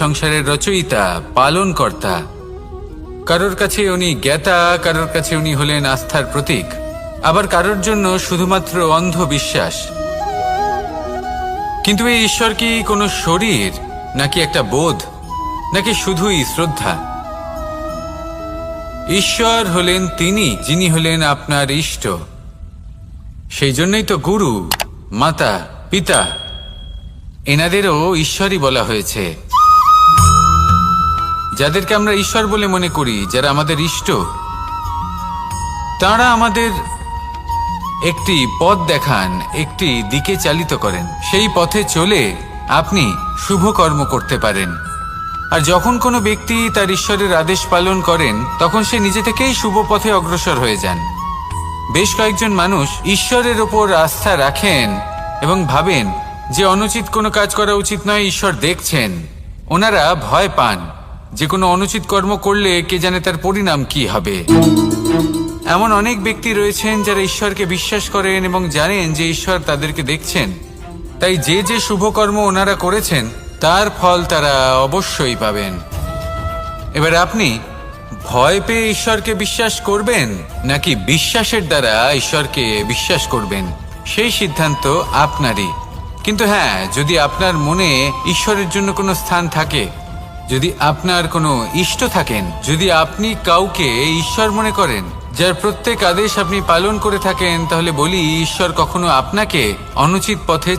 সংসারের রচয়িতা, পালনকর্তা। কারোর কাছে উনি জ্ঞাতা, কারোর কাছে উনি হলেন আস্থার প্রতীক, আবার কারোর জন্য শুধুমাত্র অন্ধ বিশ্বাস। কিন্তু এই ঈশ্বর কি কোনো শরীর, নাকি একটা বোধ, নাকি শুধুই শ্রদ্ধা? ঈশ্বর হলেন তিনি যিনি হলেন আপনার ইষ্ট। সেই জন্যই তো গুরু, মাতা, পিতা এনাদেরও ঈশ্বরই বলা হয়েছে। যাদেরকে আমরা ঈশ্বর বলে মনে করি, যারা আমাদের ইষ্ট, তাঁরা আমাদের একটি পথ দেখান, একটি দিকে চালিত করেন। সেই পথে চলে আপনি শুভ কর্ম করতে পারেন। আর যখন কোনো ব্যক্তি তার ঈশ্বরের আদেশ পালন করেন, তখন সে নিজে থেকেই শুভ পথে অগ্রসর হয়ে যান। বেশ কয়েকজন মানুষ ঈশ্বরের ওপর আস্থা রাখেন এবং ভাবেন যে অনুচিত কোনো কাজ করা উচিত নয়, ঈশ্বর দেখছেন। ওনারা ভয় পান যে কোনো অনুচিত কর্ম করলে কে জানে তার পরিণাম কি হবে। এমন অনেক ব্যক্তি রয়েছেন যারা ঈশ্বরকে বিশ্বাস করেন এবং জানেন যে ঈশ্বর তাদেরকে দেখছেন। তাই যে যে শুভ কর্ম ওনারা করেছেন তার ফল তারা অবশ্যই পাবেন। এবার আপনি ভয় পেয়ে ঈশ্বরকে বিশ্বাস করবেন, নাকি বিশ্বাসের দ্বারা ঈশ্বরকে বিশ্বাস করবেন, সেই সিদ্ধান্ত আপনারই। কিন্তু হ্যাঁ, যদি আপনার মনে ঈশ্বরের জন্য কোনো স্থান থাকে, যদি আপনার কোনো ইষ্ট থাকেন, যদি আপনি কাউকে ঈশ্বর মনে করেন, যার প্রত্যেক আদেশ আপনি পালন করে থাকেন, তাহলে বলি ঈশ্বর কখনো আপনাকে অনুচিত পথে